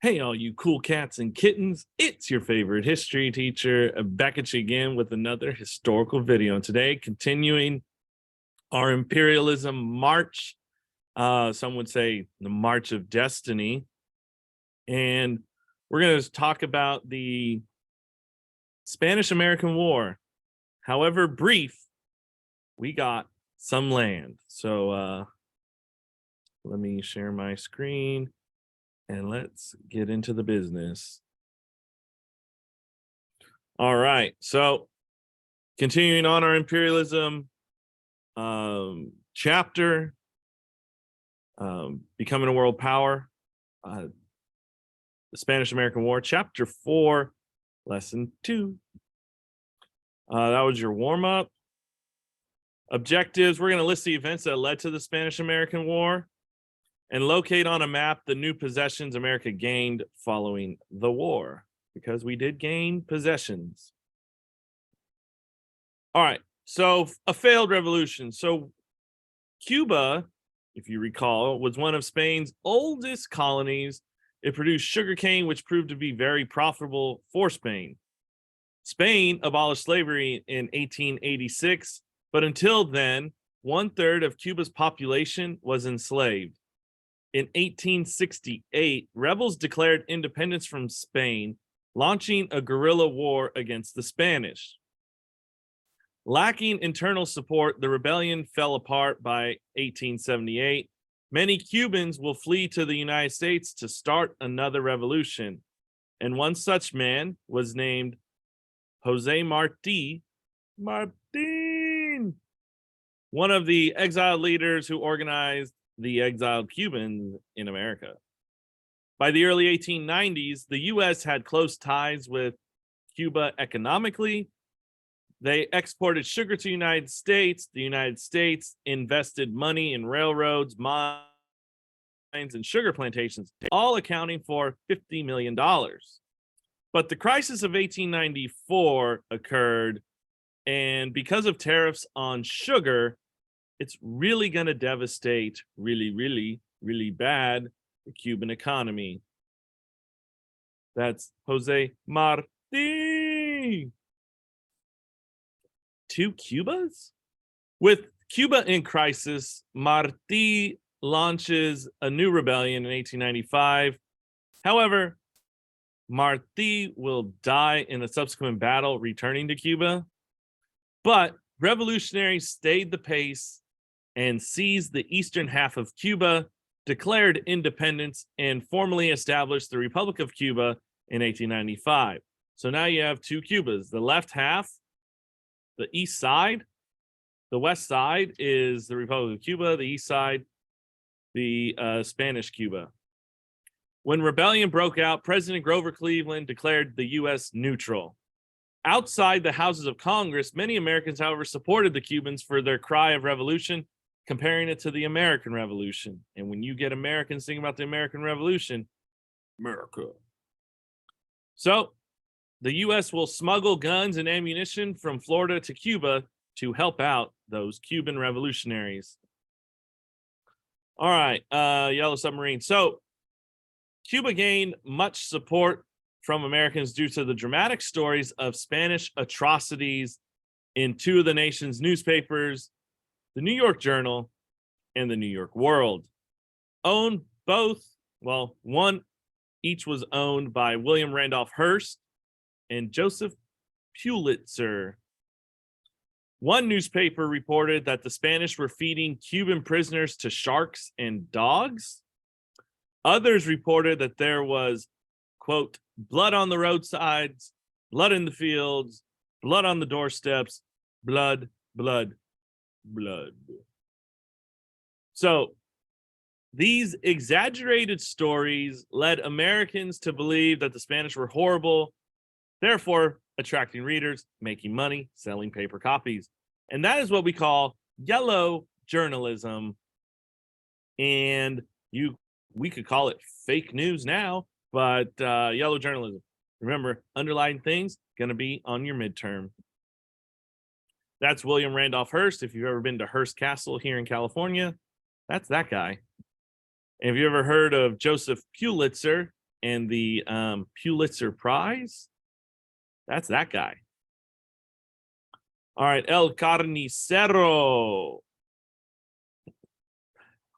Hey, all you cool cats and kittens, it's your favorite history teacher back at you again with another historical video. And today, continuing our imperialism march, some would say the march of destiny. And we're going to talk about the Spanish-American War. However brief, we got some land. So let me share my screen. And let's get into the business. All right. So continuing on our imperialism chapter, becoming a world power, the Spanish-American War, chapter 4, lesson 2. That was your warm-up. Objectives, we're going to list the events that led to the Spanish-American War and locate on a map the new possessions America gained following the war, because we did gain possessions. All right, so a failed revolution. So Cuba, if you recall, was one of Spain's oldest colonies. It produced sugarcane, which proved to be very profitable for Spain. Spain abolished slavery in 1886, but until then, 1/3 of Cuba's population was enslaved. In 1868, rebels declared independence from Spain, launching a guerrilla war against the Spanish. Lacking internal support, the rebellion fell apart by 1878. Many Cubans will flee to the United States to start another revolution. And one such man was named Jose Marti, one of the exiled leaders who organized the exiled Cubans in America. By the early 1890s, the U.S. had close ties with Cuba economically. They exported sugar to the United States. The United States invested money in railroads, mines, and sugar plantations, all accounting for $50 million. But the crisis of 1894 occurred, and because of tariffs on sugar, it's really going to devastate really bad the Cuban economy. That's Jose Marti. 2 Cubas? With Cuba in crisis, Marti launches a new rebellion in 1895. However, Marti will die in a subsequent battle returning to Cuba. But revolutionaries stayed the pace and seized the eastern half of Cuba, declared independence, and formally established the Republic of Cuba in 1895. So now you have 2 Cubas. The left half, the east side, the west side is the Republic of Cuba, the east side, the Spanish Cuba. When rebellion broke out, President Grover Cleveland declared the U.S. neutral. Outside the houses of Congress, many Americans, however, supported the Cubans for their cry of revolution, comparing it to the American Revolution. And when you get Americans thinking about the American Revolution, America. So the U.S. will smuggle guns and ammunition from Florida to Cuba to help out those Cuban revolutionaries. All right, Yellow Submarine. So Cuba gained much support from Americans due to the dramatic stories of Spanish atrocities in 2 of the nation's newspapers, the New York Journal and the New York World. Owned both, well, one each was owned by William Randolph Hearst and Joseph Pulitzer. One newspaper reported that the Spanish were feeding Cuban prisoners to sharks and dogs. Others reported that there was, quote, blood on the roadsides, blood in the fields, blood on the doorsteps, blood. So these exaggerated stories led Americans to believe that the Spanish were horrible, therefore attracting readers, making money, selling paper copies. And that is what we call yellow journalism. And we could call it fake news now, but yellow journalism. Remember, underlying things going to be on your midterm. That's William Randolph Hearst. If you've ever been to Hearst Castle here in California, that's that guy. And have you ever heard of Joseph Pulitzer? and the Pulitzer Prize. That's that guy. All right, El Carnicero.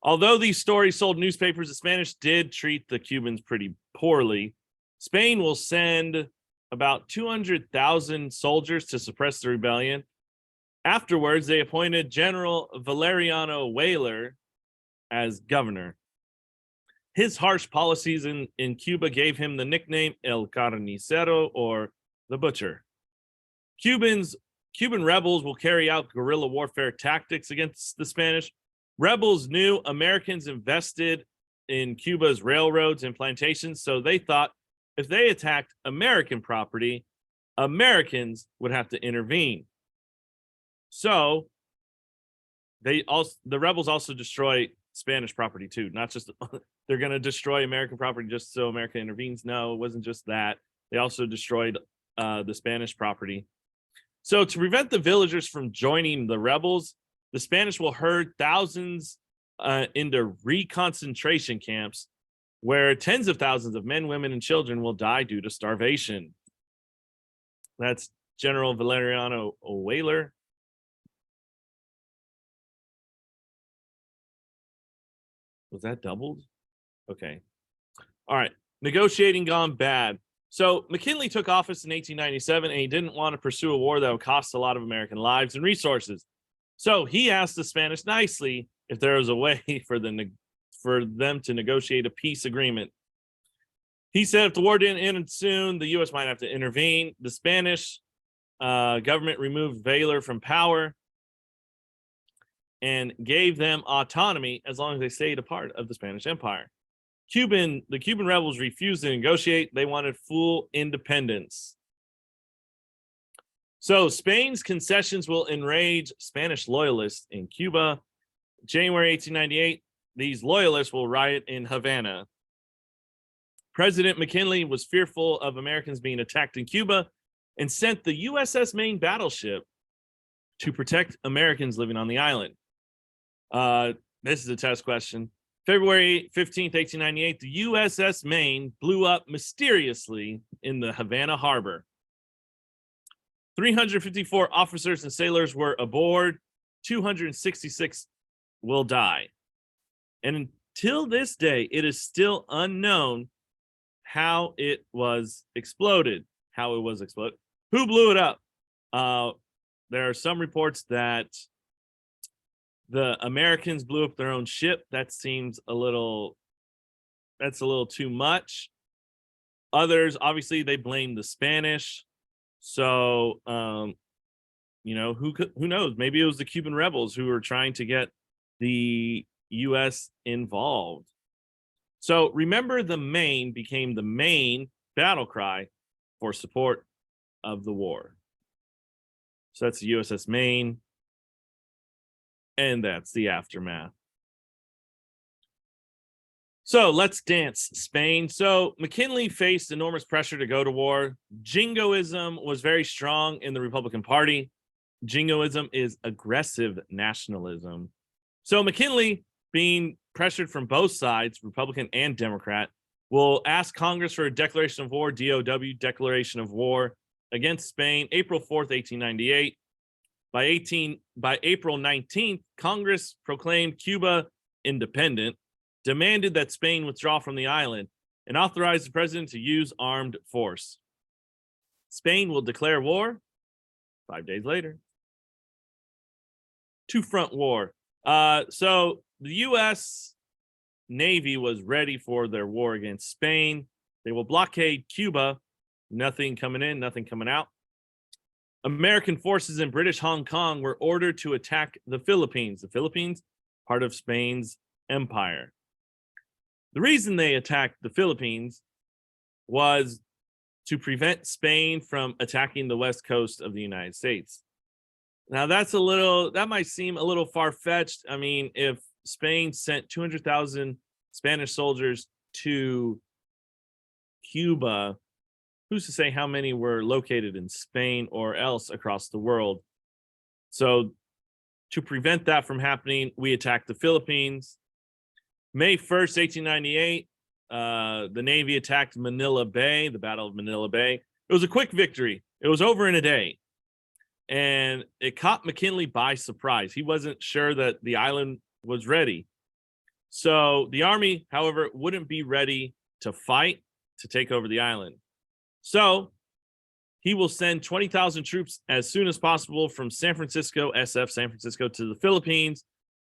Although these stories sold newspapers, the Spanish did treat the Cubans pretty poorly. Spain will send about 200,000 soldiers to suppress the rebellion. Afterwards, they appointed General Valeriano Weyler as governor. His harsh policies in Cuba gave him the nickname El Carnicero, or the Butcher. Cuban rebels will carry out guerrilla warfare tactics against the Spanish. Rebels knew Americans invested in Cuba's railroads and plantations, so they thought if they attacked American property, Americans would have to intervene. So the rebels also destroy Spanish property too, not just they're going to destroy American property just so America intervenes. No, it wasn't just that. They also destroyed the Spanish property. So to prevent the villagers from joining the rebels, the Spanish will herd thousands into reconcentration camps where tens of thousands of men, women, and children will die due to starvation. That's General Valeriano Weyler. Was that doubled? Okay. All right. Negotiating gone bad. So McKinley took office in 1897, and he didn't want to pursue a war that would cost a lot of American lives and resources. So he asked the Spanish nicely if there was a way for them to negotiate a peace agreement. He said if the war didn't end soon, the U.S. might have to intervene. The Spanish government removed Weyler from power and gave them autonomy as long as they stayed a part of the Spanish Empire. The Cuban rebels refused to negotiate. They wanted full independence. So Spain's concessions will enrage Spanish loyalists in Cuba. January 1898, these loyalists will riot in Havana. President McKinley was fearful of Americans being attacked in Cuba and sent the USS Maine battleship to protect Americans living on the island. This is a test question. February 15th, 1898, the USS Maine blew up mysteriously in the Havana harbor. 354 officers and sailors were aboard. 266 will die. And until this day, it is still unknown how it was exploded. Who blew it up? There are some reports that the Americans blew up their own ship. That's a little too much. Others, obviously, they blame the Spanish. So, who knows? Maybe it was the Cuban rebels who were trying to get the U.S. involved. So remember, the Maine became the main battle cry for support of the war. So that's the USS Maine. And that's the aftermath. So let's dance, Spain. So McKinley faced enormous pressure to go to war. Jingoism was very strong in the Republican Party. Jingoism is aggressive nationalism. So McKinley, being pressured from both sides, Republican and Democrat, will ask Congress for a declaration of war, DOW, declaration of war, against Spain, April 4th, 1898. By April 19th, Congress proclaimed Cuba independent, demanded that Spain withdraw from the island, and authorized the president to use armed force. Spain will declare war 5 days later. Two-front war. So the U.S. Navy was ready for their war against Spain. They will blockade Cuba. Nothing coming in, nothing coming out. American forces in British Hong Kong were ordered to attack the Philippines. The Philippines, part of Spain's empire. The reason they attacked the Philippines was to prevent Spain from attacking the west coast of the United States. Now that might seem a little far-fetched. I mean, if Spain sent 200,000 Spanish soldiers to Cuba, who's to say how many were located in Spain or else across the world? So to prevent that from happening, we attacked the Philippines. May 1st, 1898, the Navy attacked Manila Bay, the Battle of Manila Bay. It was a quick victory. It was over in a day. And it caught McKinley by surprise. He wasn't sure that the island was ready. So the Army, however, wouldn't be ready to fight to take over the island. So he will send 20,000 troops as soon as possible from San Francisco, SF, San Francisco, to the Philippines.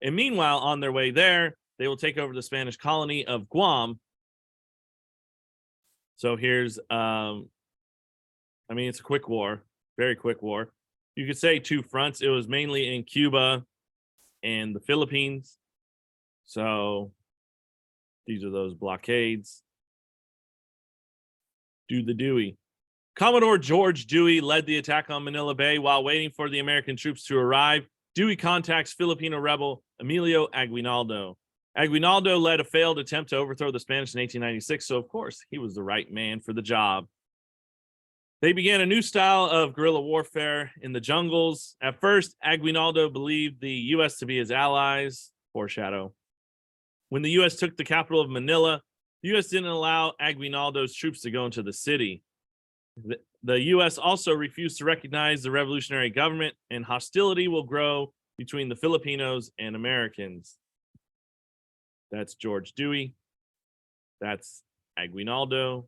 And meanwhile, on their way there, they will take over the Spanish colony of Guam. So here's, it's a quick war, very quick war. You could say two fronts. It was mainly in Cuba and the Philippines. So these are those blockades. Do the Dewey. Commodore George Dewey led the attack on Manila Bay. While waiting for the American troops to arrive, Dewey contacts Filipino rebel Emilio Aguinaldo. Aguinaldo led a failed attempt to overthrow the Spanish in 1896, so of course he was the right man for the job. They began a new style of guerrilla warfare in the jungles. At first, Aguinaldo believed the U.S. to be his allies. Foreshadow. When the U.S. took the capital of Manila, the U.S. didn't allow Aguinaldo's troops to go into the city. The U.S. also refused to recognize the revolutionary government, and hostility will grow between the Filipinos and Americans. That's George Dewey. That's Aguinaldo.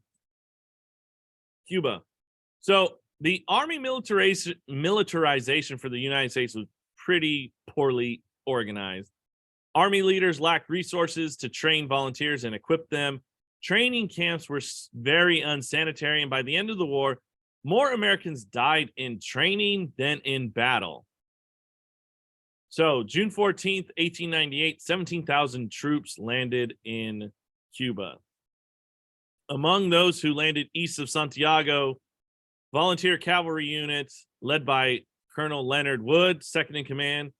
Cuba. So the Army militarization for the United States was pretty poorly organized. Army leaders lacked resources to train volunteers and equip them. Training camps were very unsanitary, and by the end of the war, more Americans died in training than in battle. So June 14th, 1898, 17,000 troops landed in Cuba. Among those who landed east of Santiago, volunteer cavalry units led by Colonel Leonard Wood, second in command,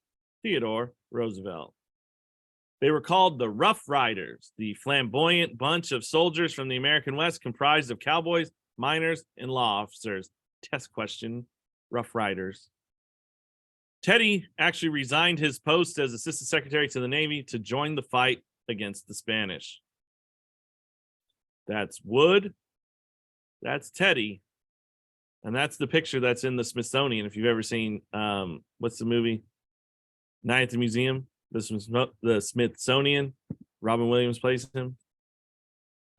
Theodore Roosevelt. They were called the Rough Riders, the flamboyant bunch of soldiers from the American West comprised of cowboys, miners, and law officers. Test question, Rough Riders. Teddy actually resigned his post as Assistant Secretary to the Navy to join the fight against the Spanish. That's Wood. That's Teddy. And that's the picture that's in the Smithsonian. If you've ever seen, what's the movie? Night at the Museum. The Smithsonian. Robin Williams plays him.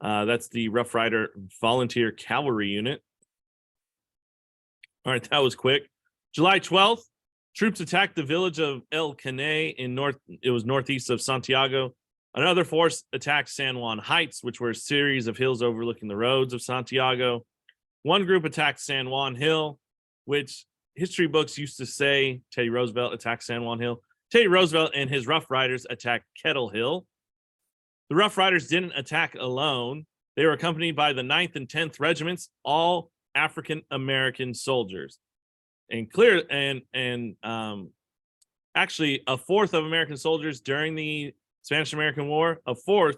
That's the Rough Rider Volunteer Cavalry Unit. All right, that was quick. July 12th, troops attacked the village of El Caney northeast of Santiago. Another force attacked San Juan Heights, which were a series of hills overlooking the roads of Santiago. One group attacked San Juan Hill, which history books used to say Teddy Roosevelt attacked San Juan Hill. Teddy Roosevelt and his Rough Riders attacked Kettle Hill. The Rough Riders didn't attack alone. They were accompanied by the 9th and 10th regiments, all African American soldiers. Actually, a fourth of American soldiers during the Spanish-American War, a fourth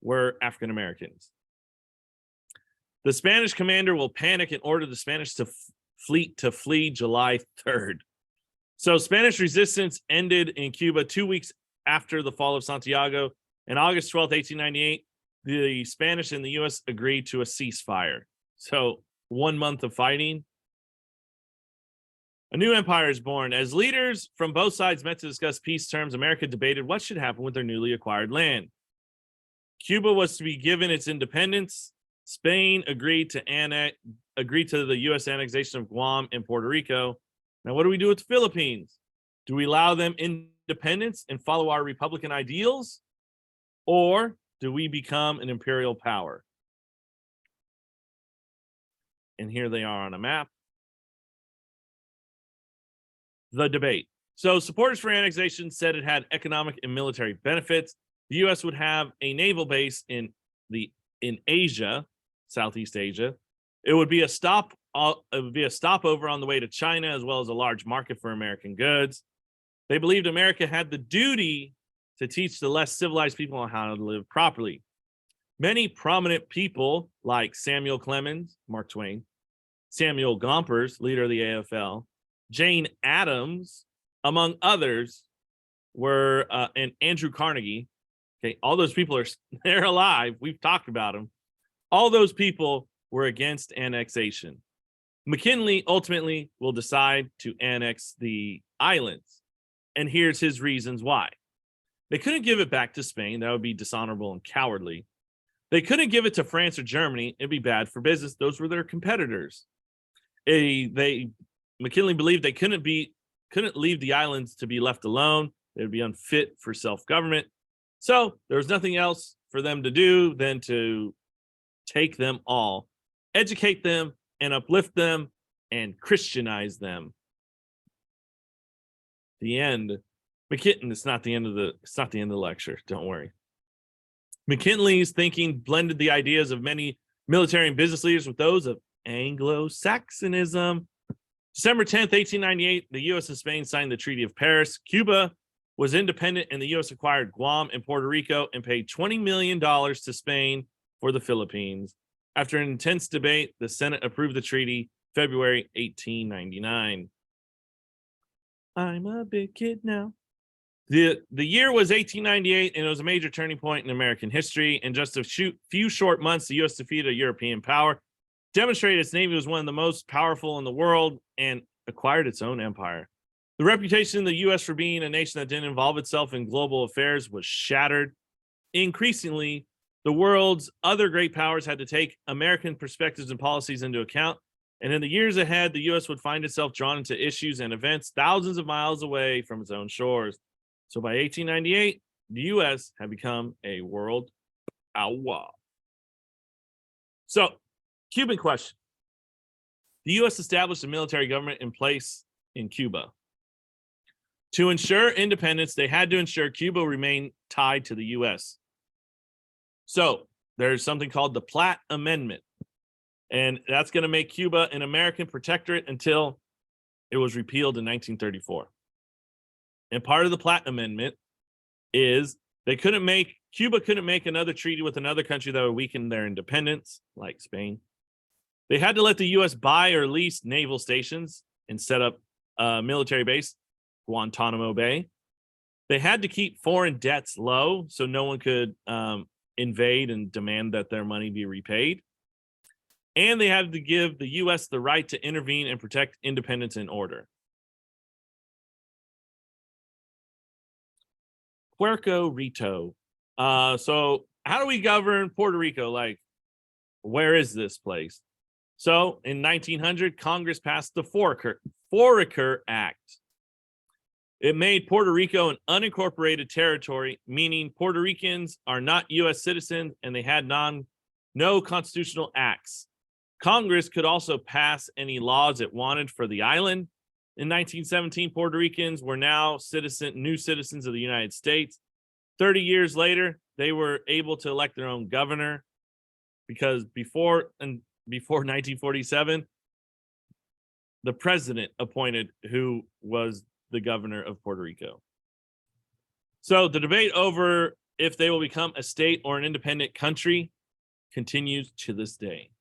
were African Americans. The Spanish commander will panic and order the Spanish fleet to flee July 3rd. So Spanish resistance ended in Cuba 2 weeks after the fall of Santiago. And August 12th, 1898, the Spanish and the U.S. agreed to a ceasefire. So 1 month of fighting. A new empire is born. As leaders from both sides met to discuss peace terms, America debated what should happen with their newly acquired land. Cuba was to be given its independence. Spain agreed to the U.S. annexation of Guam and Puerto Rico. Now, what do we do with the Philippines? Do we allow them independence and follow our Republican ideals? Or do we become an imperial power? And here they are on a map. The debate. So supporters for annexation said it had economic and military benefits. The U.S. would have a naval base in Asia, Southeast Asia. It would be a stopover on the way to China, as well as a large market for American goods. They believed America had the duty to teach the less civilized people on how to live properly. Many prominent people like Samuel Clemens, Mark Twain, Samuel Gompers, leader of the AFL, Jane Addams, among others, were and Andrew Carnegie. Okay, all those people they're alive. We've talked about them. All those people were against annexation. McKinley ultimately will decide to annex the islands. And here's his reasons why. They couldn't give it back to Spain. That would be dishonorable and cowardly. They couldn't give it to France or Germany. It'd be bad for business. Those were their competitors. McKinley believed they couldn't leave the islands to be left alone. They would be unfit for self-government. So there was nothing else for them to do than to take them all, educate them, and uplift them and Christianize them. The end. It's not the end of the lecture. Don't worry. McKinley's thinking blended the ideas of many military and business leaders with those of Anglo-Saxonism. December 10th, 1898, the U.S. and Spain signed the Treaty of Paris. Cuba was independent, and the U.S. acquired Guam and Puerto Rico and paid $20 million to Spain for the Philippines. After an intense debate, the Senate approved the treaty February 1899. I'm a big kid now. The year was 1898, and it was a major turning point in American history. In just a few short months, the U.S. defeated a European power, demonstrated its navy was one of the most powerful in the world, and acquired its own empire. The reputation of the U.S. for being a nation that didn't involve itself in global affairs was shattered. Increasingly, the world's other great powers had to take American perspectives and policies into account. And in the years ahead, the U.S. would find itself drawn into issues and events thousands of miles away from its own shores. So by 1898, the U.S. had become a world power. So, Cuban question. The U.S. established a military government in place in Cuba. To ensure independence, they had to ensure Cuba remained tied to the U.S. So there's something called the Platt Amendment, and that's going to make Cuba an American protectorate until it was repealed in 1934. And part of the Platt Amendment is Cuba couldn't make another treaty with another country that would weaken their independence, like Spain. They had to let the U.S. buy or lease naval stations and set up a military base, Guantanamo Bay. They had to keep foreign debts low so no one could invade and demand that their money be repaid. And they had to give the U.S. the right to intervene and protect independence and order. Puerto Rico. So how do we govern Puerto Rico? Like, where is this place? So in 1900, Congress passed the Foraker Act. It made Puerto Rico an unincorporated territory, meaning Puerto Ricans are not U.S. citizens and they had no constitutional acts. Congress could also pass any laws it wanted for the island. In 1917, Puerto Ricans were now new citizens of the United States. 30 years later, they were able to elect their own governor because before 1947, the president appointed who was the governor of Puerto Rico. So the debate over if they will become a state or an independent country continues to this day.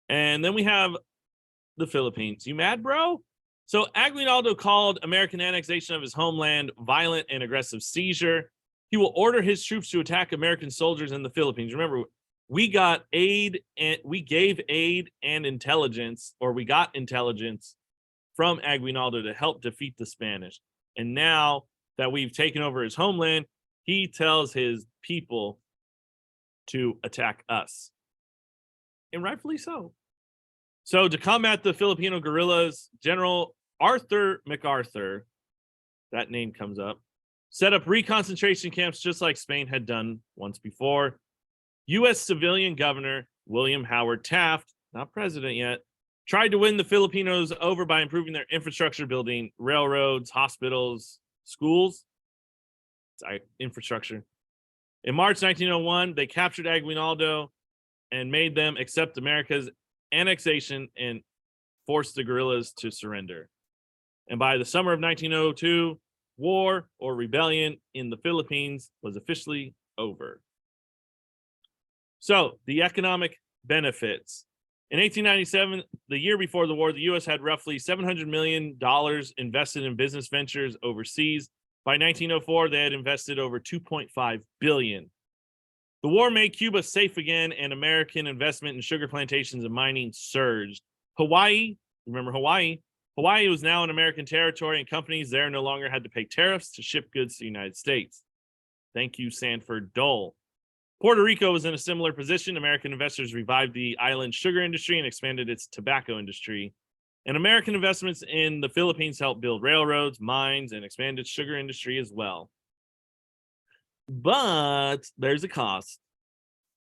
And then we have the Philippines. You mad, bro? So Aguinaldo called American annexation of his homeland violent and aggressive seizure. He will order his troops to attack American soldiers in the Philippines. Remember, we got aid and we gave aid and intelligence, or we got intelligence from Aguinaldo to help defeat the Spanish. And now that we've taken over his homeland, he tells his people to attack us. And rightfully so. So to combat the Filipino guerrillas, General Arthur MacArthur, that name comes up, set up reconcentration camps just like Spain had done once before. U.S. civilian governor William Howard Taft, not president yet, tried to win the Filipinos over by improving their infrastructure, building railroads, hospitals, schools, infrastructure. In March 1901, they captured Aguinaldo and made them accept America's annexation and forced the guerrillas to surrender. And by the summer of 1902, war or rebellion in the Philippines was officially over. So the economic benefits. In 1897, the year before the war, the U.S. had roughly $700 million invested in business ventures overseas. By 1904, they had invested over $2.5 billion. The war made Cuba safe again, and American investment in sugar plantations and mining surged. Hawaii, remember Hawaii? Hawaii was now an American territory, and companies there no longer had to pay tariffs to ship goods to the United States. Thank you, Sanford Dole. Puerto Rico was in a similar position. American investors revived the island's sugar industry and expanded its tobacco industry. And American investments in the Philippines helped build railroads, mines, and expand its sugar industry as well. But there's a cost.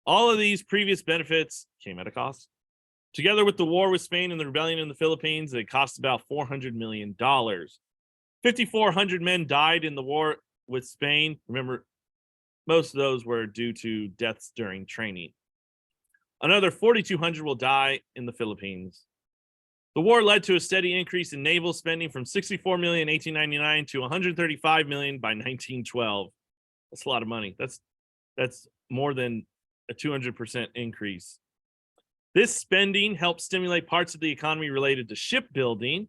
All of these previous benefits came at a cost. Together with the war with Spain and the rebellion in the Philippines, it cost about $400 million. 5,400 men died in the war with Spain. Remember, most of those were due to deaths during training. Another 4,200 will die in the Philippines. The war led to a steady increase in naval spending from $64 million in 1899 to $135 million by 1912. That's a lot of money. That's more than a 200% increase. This spending helped stimulate parts of the economy related to shipbuilding,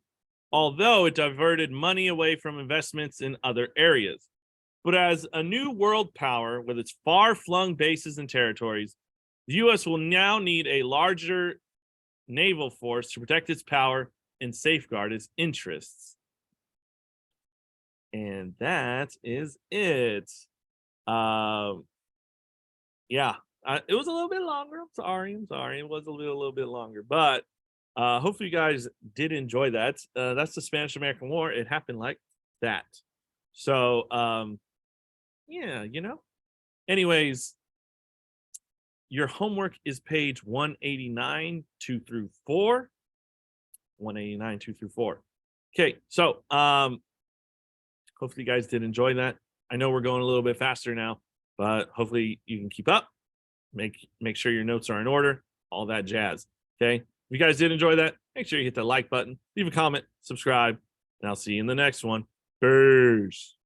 although it diverted money away from investments in other areas. But as a new world power with its far-flung bases and territories, the U.S. will now need a larger naval force to protect its power and safeguard its interests. And that is it. Yeah, it was a little bit longer. I'm sorry. It was a little bit longer, but hopefully you guys did enjoy that. That's the Spanish-American War. It happened like that. So, yeah, anyways, your homework is page 189, 2 through 4. 189, 2 through 4. Okay, so hopefully you guys did enjoy that. I know we're going a little bit faster now, but hopefully you can keep up. Make sure your notes are in order, all that jazz. Okay, if you guys did enjoy that, make sure you hit the like button, leave a comment, subscribe, and I'll see you in the next one. Peace.